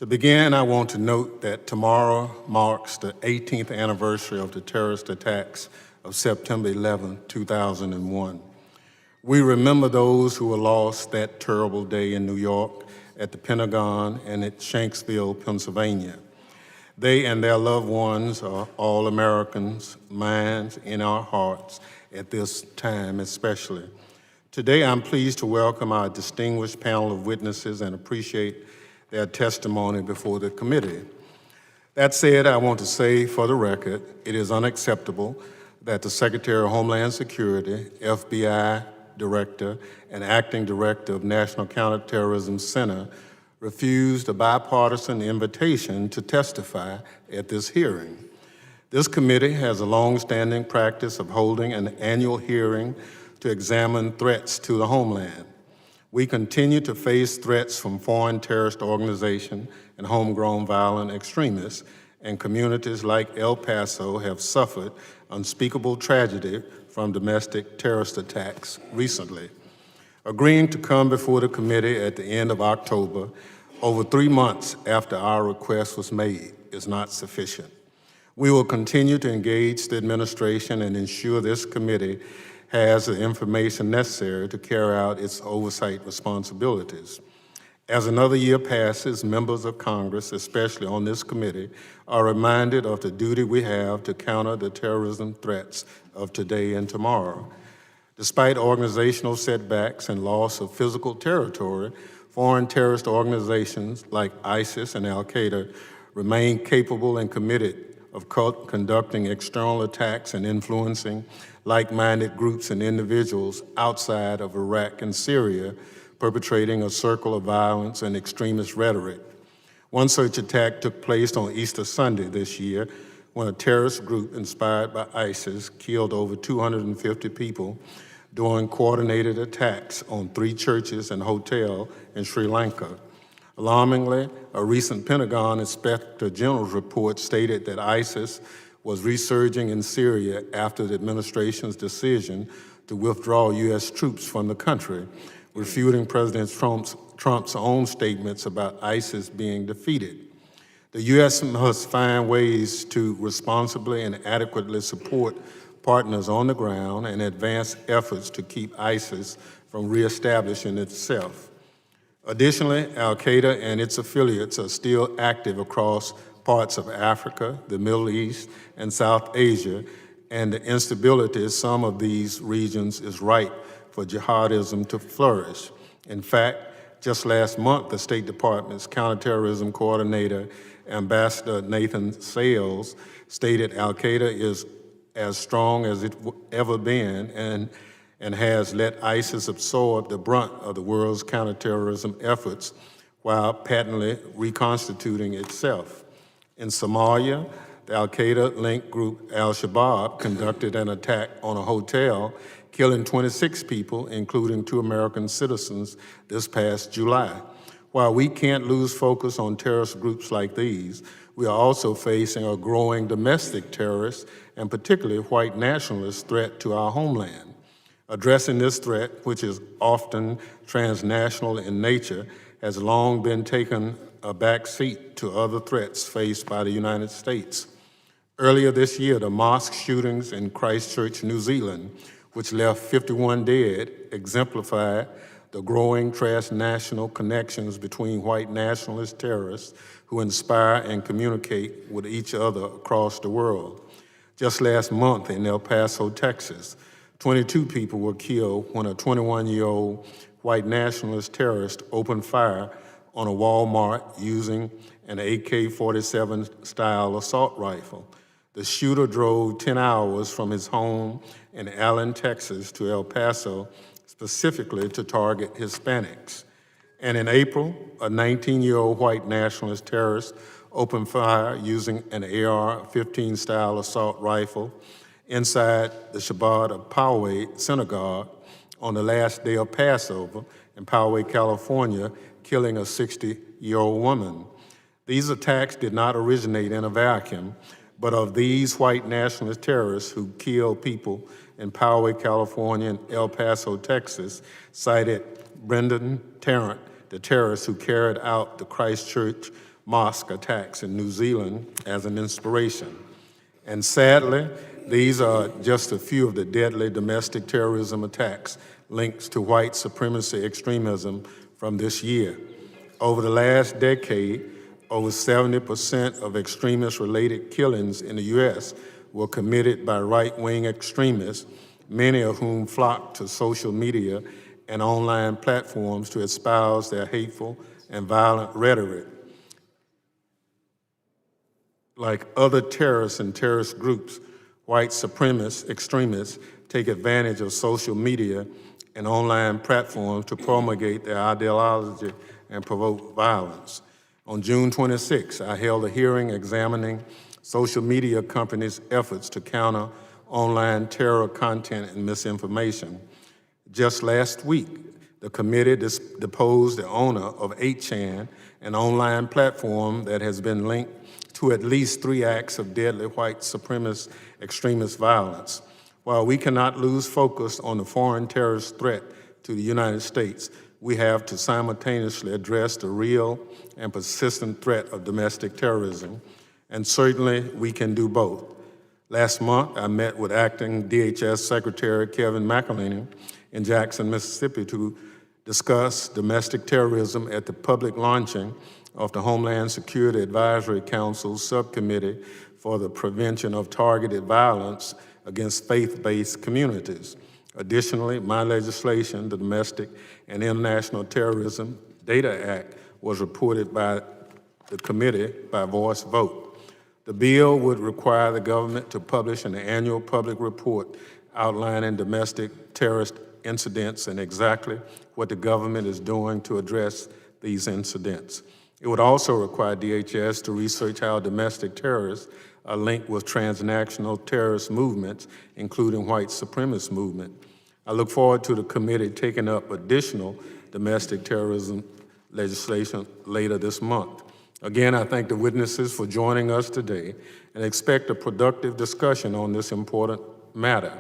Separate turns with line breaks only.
To begin, I want to note that tomorrow marks the 18th anniversary of the terrorist attacks of September 11, 2001. We remember those who were lost that terrible day in New York, at the Pentagon, and at Shanksville, Pennsylvania. They and their loved ones are all Americans, minds in our hearts at this time especially. Today, I'm pleased to welcome our distinguished panel of witnesses and appreciate their testimony before the committee. That said, I want to say for the record, it is unacceptable that the Secretary of Homeland Security, FBI Director, and Acting Director of National Counterterrorism Center refused a bipartisan invitation to testify at this hearing. This committee has a long-standing practice of holding an annual hearing to examine threats to the homeland. We continue to face threats from foreign terrorist organizations and homegrown violent extremists, and communities like El Paso have suffered unspeakable tragedy from domestic terrorist attacks recently. Agreeing to come before the committee at the end of October, over 3 months after our request was made, is not sufficient. We will continue to engage the administration and ensure this committee has the information necessary to carry out its oversight responsibilities. As another year passes, members of Congress, especially on this committee, are reminded of the duty we have to counter the terrorism threats of today and tomorrow. Despite organizational setbacks and loss of physical territory, foreign terrorist organizations like ISIS and Al-Qaeda remain capable and committed of conducting external attacks and influencing like-minded groups and individuals outside of Iraq and Syria, perpetrating a circle of violence and extremist rhetoric. One such attack took place on Easter Sunday this year, when a terrorist group inspired by ISIS killed over 250 people during coordinated attacks on 3 churches and hotels in Sri Lanka. Alarmingly, a recent Pentagon Inspector General's report stated that ISIS was resurging in Syria after the administration's decision to withdraw U.S. troops from the country, refuting President Trump's own statements about ISIS being defeated. The U.S. must find ways to responsibly and adequately support partners on the ground and advance efforts to keep ISIS from reestablishing itself. Additionally, Al-Qaeda and its affiliates are still active across parts of Africa, the Middle East, and South Asia, and the instability in some of these regions is ripe for jihadism to flourish. In fact, just last month, the State Department's counterterrorism coordinator, Ambassador Nathan Sales, stated Al-Qaeda is as strong as it's ever been and has let ISIS absorb the brunt of the world's counterterrorism efforts while patently reconstituting itself. In Somalia, the Al-Qaeda-linked group Al-Shabaab conducted an attack on a hotel, killing 26 people, including 2 American citizens, this past July. While we can't lose focus on terrorist groups like these, we are also facing a growing domestic terrorist and particularly white nationalist threat to our homeland. Addressing this threat, which is often transnational in nature, has long been taken a back seat to other threats faced by the United States. Earlier this year, the mosque shootings in Christchurch, New Zealand, which left 51 dead, exemplified the growing transnational connections between white nationalist terrorists who inspire and communicate with each other across the world. Just last month in El Paso, Texas, 22 people were killed when a 21-year-old white nationalist terrorist opened fire on a Walmart using an AK-47 style assault rifle. The shooter drove 10 hours from his home in Allen, Texas to El Paso, specifically to target Hispanics. And in April, a 19-year-old white nationalist terrorist opened fire using an AR-15 style assault rifle inside the Shabbat of Poway Synagogue on the last day of Passover in Poway, California, killing a 60-year-old woman. These attacks did not originate in a vacuum, but of these white nationalist terrorists who killed people in Poway, California, and El Paso, Texas, cited Brendan Tarrant, the terrorist who carried out the Christchurch mosque attacks in New Zealand as an inspiration. And sadly, these are just a few of the deadly domestic terrorism attacks linked to white supremacy extremism from this year. Over the last decade, over 70% of extremist-related killings in the U.S. were committed by right-wing extremists, many of whom flocked to social media and online platforms to espouse their hateful and violent rhetoric. Like other terrorists and terrorist groups, white supremacist extremists take advantage of social media and online platforms to promulgate their ideology and provoke violence. On June 26, I held a hearing examining social media companies' efforts to counter online terror content and misinformation. Just last week, the committee deposed the owner of 8chan, an online platform that has been linked to at least 3 acts of deadly white supremacist extremist violence. While we cannot lose focus on the foreign terrorist threat to the United States, we have to simultaneously address the real and persistent threat of domestic terrorism, and certainly we can do both. Last month, I met with Acting DHS Secretary Kevin McAleenan in Jackson, Mississippi to discuss domestic terrorism at the public launching of the Homeland Security Advisory Council's Subcommittee for the Prevention of Targeted Violence against Faith-Based Communities. Additionally, my legislation, the Domestic and International Terrorism Data Act, was reported by the committee by voice vote. The bill would require the government to publish an annual public report outlining domestic terrorist incidents and exactly what the government is doing to address these incidents. It would also require DHS to research how domestic terrorists are linked with transnational terrorist movements, including white supremacist movement. I look forward to the committee taking up additional domestic terrorism legislation later this month. Again, I thank the witnesses for joining us today and expect a productive discussion on this important matter.